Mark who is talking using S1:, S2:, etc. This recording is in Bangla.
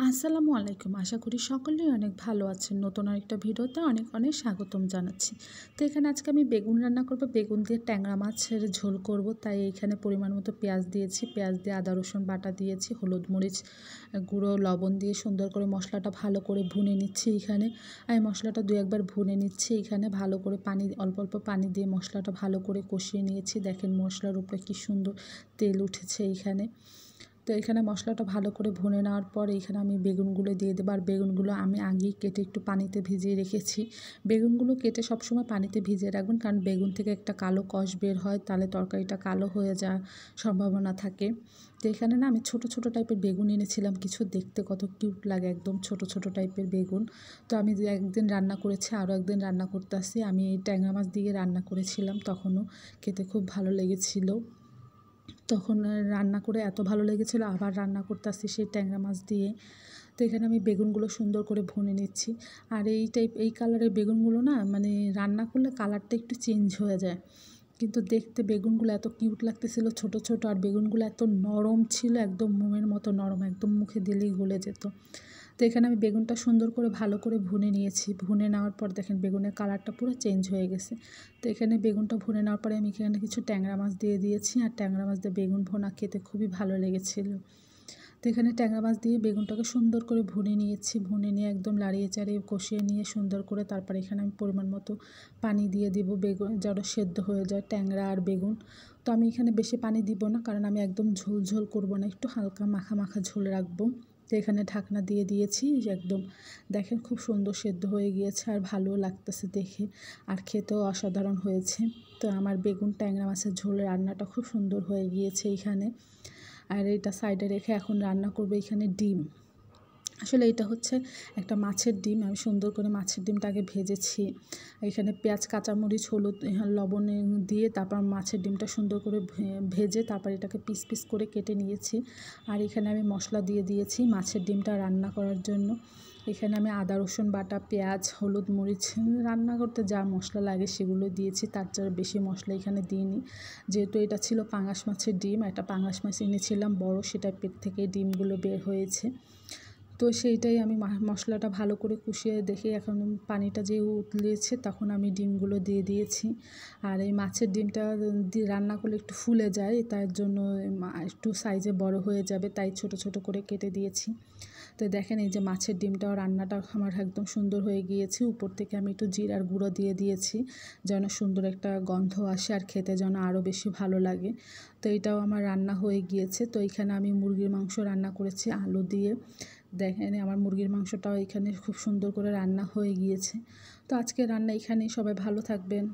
S1: আসসালামু আলাইকুম। আশা করি সকলেই অনেক ভালো আছেন। নতুন আরেকটা ভিডিওতে অনেক অনেক স্বাগতম জানাচ্ছি। তো এখানে আজকে আমি বেগুন রান্না করব। বেগুন দিয়ে ট্যাংরা মাছের ঝোল করব। তাই এইখানে পরিমাণ মতো পেঁয়াজ দিয়েছি। পেঁয়াজ দিয়ে আদা রসুন বাটা দিয়েছি। হলুদ মরিচ গুঁড়ো লবণ দিয়ে সুন্দর করে মশলাটা ভালো করে ভুনে নিচ্ছি। এখানে আমি মশলাটা দু একবার ভুনে নিচ্ছি। এখানে ভালো করে পানি অল্প অল্প পানি দিয়ে মশলাটা ভালো করে কষিয়ে নিয়েছি। দেখেন মশলার উপরে কি সুন্দর তেল উঠেছে এইখানে। তো এখানে মশলাটা ভালো করে ভুনে নেওয়ার পর এখানে আমি বেগুনগুলো দিয়ে দেবো। আর বেগুনগুলো আমি আগেই কেটে একটু পানিতে ভিজিয়ে রেখেছি। বেগুনগুলো কেটে সবসময় পানিতে ভিজিয়ে রাখবেন, কারণ বেগুন থেকে একটা কালো কষ বের হয়, তাহলে তরকারিটা কালো হয়ে যাওয়ার সম্ভাবনা থাকে। তো এখানে না আমি ছোট ছোট টাইপের বেগুন এনেছিলাম কিছু, দেখতে কত কিউট লাগে একদম ছোট ছোট টাইপের বেগুন। তো আমি যে একদিন রান্না করেছি, আরও একদিন রান্না করতে আসি। আমি এই ট্যাংরা মাছ দিয়ে রান্না করেছিলাম, তখনও খেতে খুব ভালো লেগেছিল। তখন রান্না করে এত ভালো লেগেছিলো, আবার রান্না করতে আসছি সেই ট্যাংরা মাছ দিয়ে। তো এখানে আমি বেগুনগুলো সুন্দর করে ভুনে নিচ্ছি। আর এই কালারের বেগুনগুলো না মানে রান্না করলে কালারটা একটু চেঞ্জ হয়ে যায়, কিন্তু দেখতে বেগুনগুলো এত কিউট লাগতেছিল ছোট ছোট। আর বেগুনগুলো এত নরম ছিল, একদম মোমের মতো নরম, একদম মুখে দিলেই গলে যেত। তো এখানে আমি বেগুনটা সুন্দর করে ভালো করে ভুনে নিয়েছি। ভুনে নেওয়ার পর দেখেন বেগুনের কালারটা পুরো চেঞ্জ হয়ে গেছে। তো এখানে বেগুনটা ভুনে নেওয়ার পরে আমি এখানে কিছু ট্যাংরা মাছ দিয়ে দিয়েছি। আর ট্যাংরা মাছ দিয়ে বেগুন ভুনা খেতে খুবই ভালো লেগেছিলো। তো এখানে ট্যাংরা মাছ দিয়ে বেগুনটাকে সুন্দর করে ভুনে নিয়েছি। ভুনে নিয়ে একদম লাড়িয়ে চাড়িয়ে কষিয়ে নিয়ে সুন্দর করে তারপরে এখানে আমি পরিমাণ মতো পানি দিয়ে দিব, বেগুন যেন সেদ্ধ হয়ে যায় ট্যাংরা আর বেগুন। তো আমি এখানে বেশি পানি দিব না, কারণ আমি একদম ঝোল ঝোল করবো না, একটু হালকা মাখা মাখা ঝোল রাখবো। তো এখানে ঢাকনা দিয়ে দিয়েছি। একদম দেখেন খুব সুন্দর সেদ্ধ হয়ে গিয়েছে, আর ভালোও লাগতেছে দেখে, আর খেতেও অসাধারণ হয়েছে। তো আমার বেগুন ট্যাংরা মাছের ঝোল রান্নাটা খুব সুন্দর হয়ে গিয়েছে এইখানে। আর এটা সাইডে রেখে এখন রান্না করবো এখানে ডিম। আসলে এটা হচ্ছে একটা মাছের ডিম। আমি সুন্দর করে মাছের ডিমটা আগে ভেজেছি। এখানে পেঁয়াজ কাঁচামরিচ হলুদ লবণ দিয়ে তারপর মাছের ডিমটা সুন্দর করে ভেজে তারপর এটাকে পিস পিস করে কেটে নিয়েছি। আর এখানে আমি মশলা দিয়ে দিয়েছি মাছের ডিমটা রান্না করার জন্য। এখানে আমি আদা রসুন বাটা, পেঁয়াজ, হলুদ মরিচ রান্না করতে যা মশলা লাগে সেগুলো দিয়েছি, তার চেয়ে বেশি মশলা এখানে দিইনি। যেহেতু এটা ছিল পাঙাশ মাছের ডিম, একটা পাঙাশ মাছ এনেছিলাম বড়, সেটা পেট থেকে ডিমগুলো বের হয়েছে। তো সেইটাই আমি মশলাটা ভালো করে কষিয়ে দেখে এখন পানিটা যে উতলেছে তখন আমি ডিমগুলো দিয়ে দিয়েছি। আর এই মাছের ডিমটা দিয়ে রান্না করলে একটু ফুলে যায়, তার জন্য একটু সাইজে বড় হয়ে যাবে, তাই ছোট ছোট করে কেটে দিয়েছি। তো দেখেন এই যে মাছের ডিমটাও রান্নাটা আমার একদম সুন্দর হয়ে গিয়েছে। উপর থেকে আমি একটু জিরার গুঁড়ো দিয়ে দিয়েছি, যেন সুন্দর একটা গন্ধ আসে আর খেতে যেন আরও বেশি ভালো লাগে। তো এটাও আমার রান্না হয়ে গিয়েছে। তো এখানে আমি মুরগির মাংস রান্না করেছি আলু দিয়ে। দেখেন আমার মুরগির মাংসটাও এখানে খুব সুন্দর করে রান্না হয়ে গিয়েছে। তো আজকে রান্না এখানেই, সবাই ভালো থাকবেন।